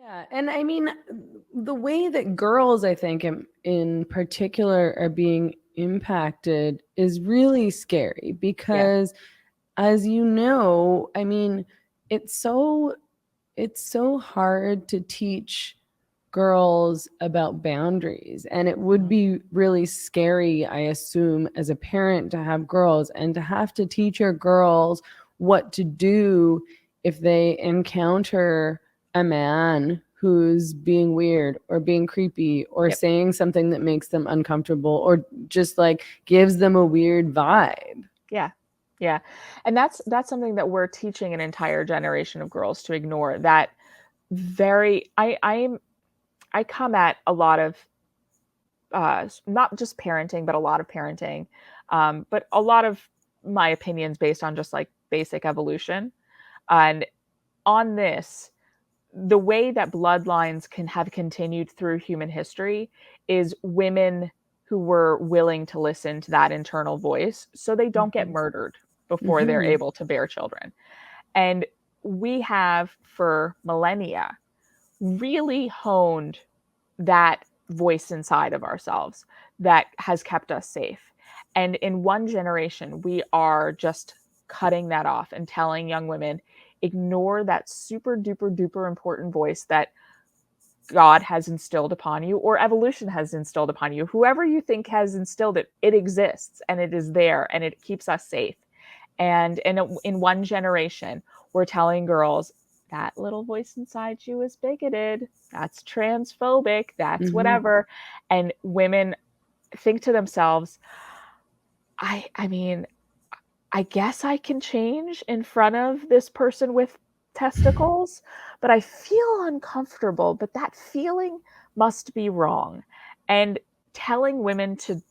Yeah, and I mean, the way that girls, I think, in particular, are being impacted is really scary Yeah. because, as you know, I mean, it's so it's so hard to teach girls about boundaries, and it would Mhm. be really scary, I assume, as a parent to have girls and to have to teach your girls what to do if they encounter a man who's being weird or being creepy or Yep. saying something that makes them uncomfortable or just like gives them a weird vibe. Yeah. Yeah. And that's something that we're teaching an entire generation of girls to ignore. That very I come at a lot of not just parenting, but a lot of parenting, but a lot of my opinions based on just like basic evolution. And on this, the way that bloodlines can have continued through human history is women who were willing to listen to that internal voice so they don't get Mm-hmm. murdered before they're Mm-hmm. able to bear children. And we have for millennia really honed that voice inside of ourselves that has kept us safe. And in one generation, we are just cutting that off and telling young women, ignore that super duper duper important voice that God has instilled upon you or evolution has instilled upon you. Whoever you think has instilled it, it exists and it is there and it keeps us safe. And in one generation, we're telling girls that little voice inside you is bigoted, that's transphobic, that's Mm-hmm. whatever. And women think to themselves, I mean, I guess I can change in front of this person with testicles, but I feel uncomfortable, but that feeling must be wrong. And telling women to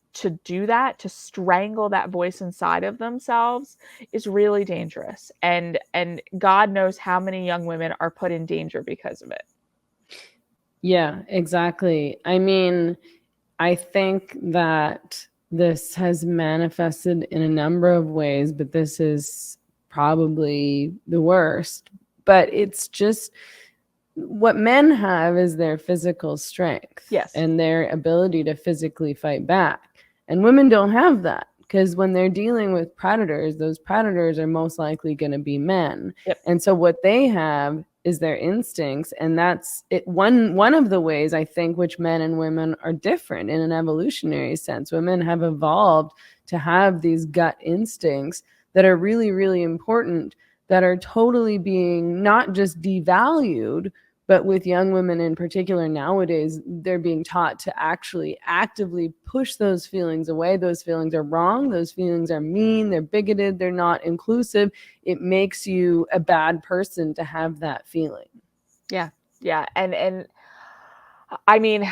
do that, to strangle that voice inside of themselves is really dangerous. And God knows how many young women are put in danger because of it. Yeah, exactly. I mean, I think that this has manifested in a number of ways, but this is probably the worst. But it's just what men have is their physical strength Yes. and their ability to physically fight back. And women don't have that because when they're dealing with predators, those predators are most likely going to be men. Yep. And so what they have is their instincts, and that's it. One of the ways I think which men and women are different in an evolutionary sense. Women have evolved to have these gut instincts that are really really important, that are totally being not just devalued, but with young women in particular nowadays, they're being taught to actually actively push those feelings away. Those feelings are wrong. Those feelings are mean. They're bigoted. They're not inclusive. It makes you a bad person to have that feeling. Yeah. Yeah. And I mean,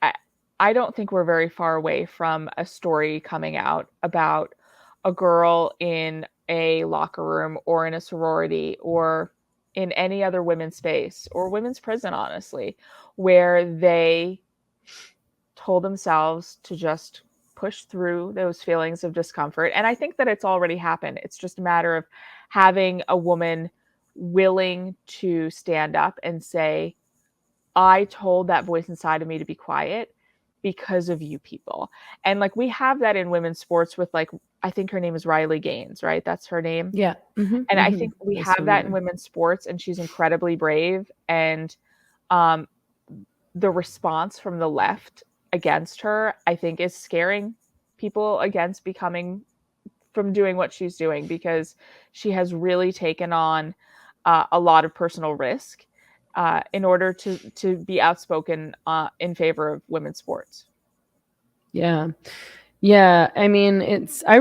I, I don't think we're very far away from a story coming out about a girl in a locker room or in a sorority or in any other women's space or women's prison, honestly, where they told themselves to just push through those feelings of discomfort. And I think that it's already happened. It's just a matter of having a woman willing to stand up and say, I told that voice inside of me to be quiet because of you people. And like we have that in women's sports with like I think her name is Riley Gaines, right? That's her name. Yeah. Mm-hmm, And I mm-hmm. think we That's have that in familiar. women's sports and she's incredibly brave and um the response from the left against her I think is scaring people against becoming from doing what she's doing because she has really taken on a lot of personal risk in order to be outspoken in favor of women's sports. Yeah. Yeah, I mean, I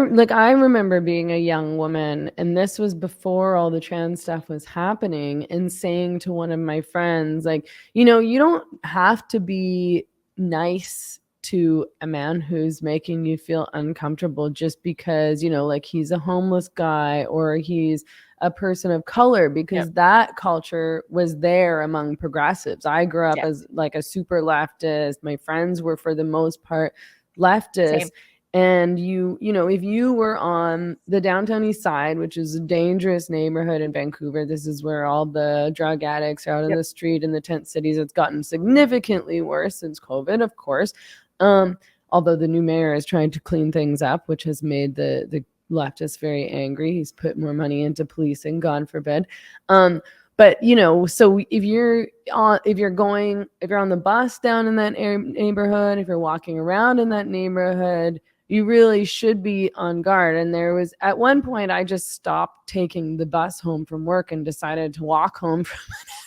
remember being a young woman and this was before all the trans stuff was happening and saying to one of my friends like, you don't have to be nice to a man who's making you feel uncomfortable just because, like he's a homeless guy or he's a person of color, Yep. because that culture was there among progressives. I grew up Yeah. as like a super leftist. My friends were for the most part leftist. Same. And you know, if you were on the downtown east side, which is a dangerous neighborhood in Vancouver, this is where all the drug addicts are out in Yep. the street in the tent cities. It's gotten significantly worse since COVID, of course. Although the new mayor is trying to clean things up, which has made the leftists very angry. He's put more money into policing, God forbid. But you know, so if you're on the bus down in that neighborhood, if you're walking around in that neighborhood, you really should be on guard. And there was at one point I just stopped taking the bus home from work and decided to walk home from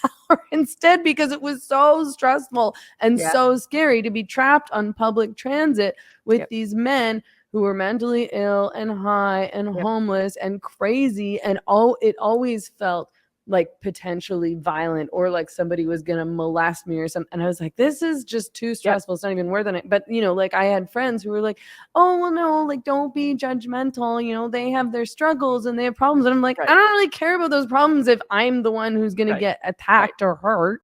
an hour instead, because it was so stressful and Yeah. so scary to be trapped on public transit with Yep. these men who were mentally ill and high and Yep. homeless and crazy. And it always felt like potentially violent, or like somebody was gonna molest me or something. And I was like, this is just too Yep. stressful. It's not even worth it. But you know, like I had friends who were like, oh well, no, like don't be judgmental. You know, they have their struggles and they have problems. And I'm like, Right. I don't really care about those problems if I'm the one who's gonna Right. get Right. attacked or hurt.